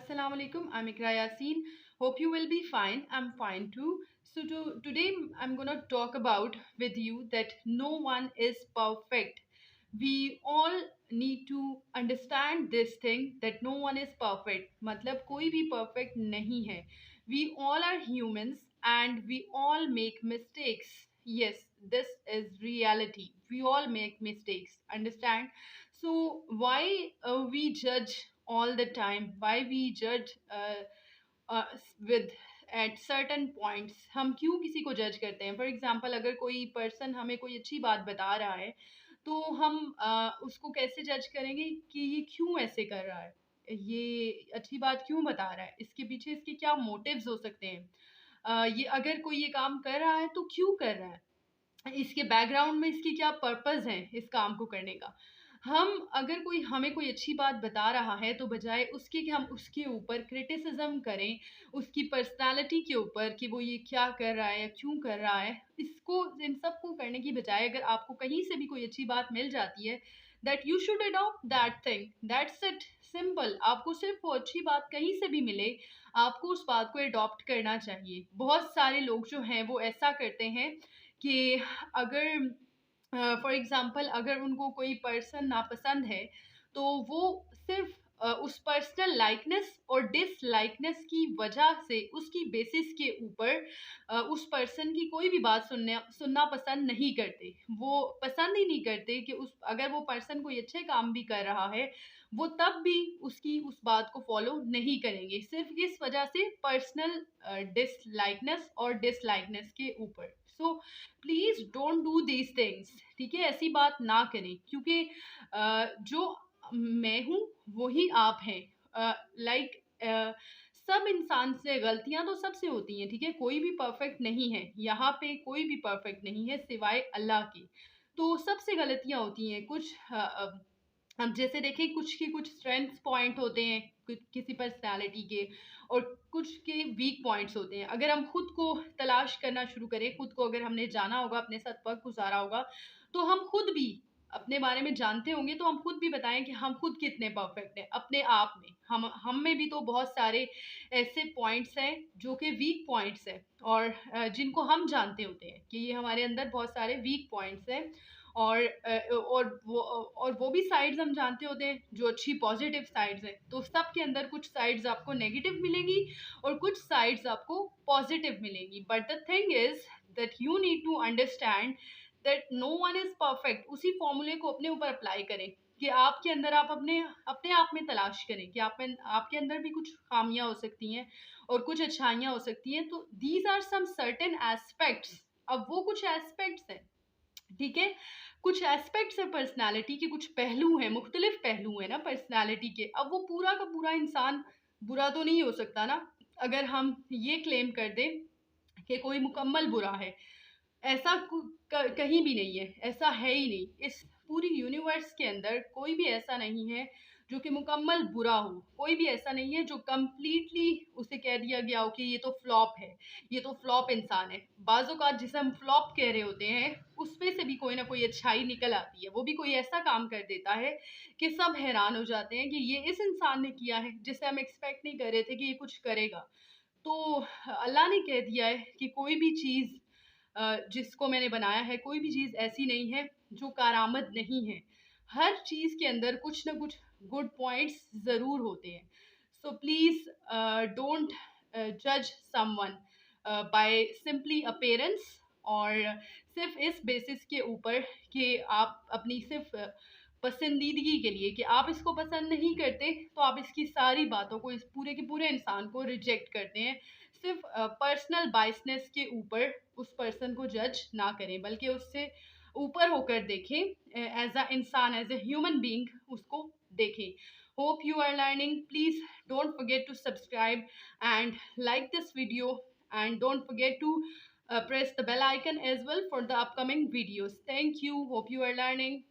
Assalamu alaikum. I'm Ikra Yasin. Hope you will be fine. I'm fine too. Today I'm going to talk about with you that no one is perfect. We all need to understand this thing that no one is perfect. मतलब कोई भी perfect नहीं है. We all are humans and we all make mistakes. Yes, this is reality. We all make mistakes. Understand? So why we judge all the time? Why we judge with at certain points? हम क्यों किसी को जज करते हैं? For example अगर कोई person हमें कोई अच्छी बात बता रहा है तो हम उसको कैसे जज करेंगे कि ये क्यों ऐसे कर रहा है, ये अच्छी बात क्यों बता रहा है, इसके पीछे इसके क्या मोटिव्स हो सकते हैं, ये अगर कोई ये काम कर रहा है तो क्यों कर रहा है, इसके बैकग्राउंड में इसकी क्या पर्पस है इस काम को करने का। हम अगर कोई हमें कोई अच्छी बात बता रहा है तो बजाय उसके कि हम उसके ऊपर क्रिटिसिज्म करें, उसकी पर्सनालिटी के ऊपर कि वो ये क्या कर रहा है या क्यों कर रहा है, इसको इन सब को करने की बजाय अगर आपको कहीं से भी कोई अच्छी बात मिल जाती है that you should adopt that thing, that's it, simple. आपको सिर्फ वो अच्छी बात कहीं से भी मिले, आपको उस बात को अडॉप्ट करना चाहिए। बहुत सारे लोग जो हैं वो ऐसा करते हैं कि अगर फॉर एग्जांपल अगर उनको कोई पर्सन नापसंद है तो वो सिर्फ उस पर्सनल लाइकनेस और डिसलाइकनेस की वजह से उसकी बेसिस के ऊपर उस पर्सन की कोई भी बात सुनना पसंद नहीं करते। वो पसंद ही नहीं करते कि उस अगर वो पर्सन कोई अच्छे काम भी कर रहा है वो तब भी उसकी उस बात को फॉलो नहीं करेंगे, सिर्फ इस वजह से पर्सनल डिसलाइकनेस और डिसलाइकनेस के ऊपर। So please don't do these things, ठीक है? ऐसी बात ना करें क्योंकि जो मैं हूँ वही आप हैं। लाइक सब इंसान से गलतियां तो सबसे होती हैं, ठीक है? कोई भी परफेक्ट नहीं है, यहाँ पे कोई भी परफेक्ट नहीं है सिवाय अल्लाह के। तो सबसे गलतियां होती हैं। कुछ अब जैसे देखें कुछ के कुछ स्ट्रेंथ पॉइंट होते हैं किसी पर्सनालिटी के, और कुछ के वीक पॉइंट्स होते हैं। अगर हम खुद को तलाश करना शुरू करें, खुद को अगर हमने जाना होगा, अपने साथ वक्त गुजारा होगा, तो हम खुद भी अपने बारे में जानते होंगे, तो हम खुद भी बताएं कि हम खुद कितने परफेक्ट हैं अपने आप में। हम में भी तो बहुत सारे ऐसे पॉइंट्स हैं जो कि वीक पॉइंट्स हैं, और जिनको हम जानते होते हैं कि ये हमारे अंदर बहुत सारे वीक पॉइंट्स हैं। और वो भी साइड्स हम जानते होते हैं जो अच्छी पॉजिटिव साइड्स हैं। तो सबके अंदर कुछ साइड्स आपको नेगेटिव मिलेंगी और कुछ साइड्स आपको पॉजिटिव मिलेंगी, but the thing is that you need to understand that no one is perfect. उसी फॉर्मूले को अपने ऊपर अप्लाई करें कि आपके अंदर आप अपने अपने आप में तलाश करें कि आपके अंदर भी कुछ खामियां हो सकती हैं और कुछ अच्छाइयां हो सकती हैं। तो these are some certain aspects. अब वो कुछ एस्पेक्ट्स हैं, ठीक है? कुछ एस्पेक्ट्स है पर्सनालिटी के, कुछ पहलू हैं, मुख्तलिफ पहलू हैं ना पर्सनालिटी के। अब वो पूरा का पूरा इंसान बुरा तो नहीं हो सकता ना। अगर हम ये क्लेम कर दें कि कोई मुकम्मल बुरा है, ऐसा कहीं भी नहीं है, ऐसा है ही नहीं। इस पूरी यूनिवर्स के अंदर कोई भी ऐसा नहीं है जो कि मुकम्मल बुरा हो। कोई भी ऐसा नहीं है जो कम्प्लीटली उसे कह दिया गया हो कि ये तो फ्लॉप है, ये तो फ्लॉप इंसान है। बाज़ों का जिसे हम फ्लॉप कह रहे होते हैं उसमें से भी कोई ना कोई अच्छाई निकल आती है। वो भी कोई ऐसा काम कर देता है कि सब हैरान हो जाते हैं कि ये इस इंसान ने किया है जिसे हम एक्सपेक्ट नहीं कर रहे थे कि ये कुछ करेगा। तो अल्लाह ने कह दिया है कि कोई भी चीज़ जिसको मैंने बनाया है, कोई भी चीज़ ऐसी नहीं है जो कारामद नहीं है। हर चीज़ के अंदर कुछ ना कुछ गुड पॉइंट्स ज़रूर होते हैं। सो प्लीज़ डोंट जज समवन बाय सिंपली अपीयरेंस, और सिर्फ इस बेसिस के ऊपर कि आप अपनी सिर्फ पसंदीदगी के लिए कि आप इसको पसंद नहीं करते तो आप इसकी सारी बातों को, इस पूरे के पूरे इंसान को रिजेक्ट करते हैं। सिर्फ पर्सनल बाइसनेस के ऊपर उस पर्सन को जज ना करें, बल्कि उससे ऊपर होकर देखें, एज अ इंसान, एज अ ह्यूमन बीइंग उसको देखें। Hope you are learning. Please don't forget to subscribe and like this video, and don't forget to press the bell icon as well for the upcoming videos. Thank you. Hope you are learning.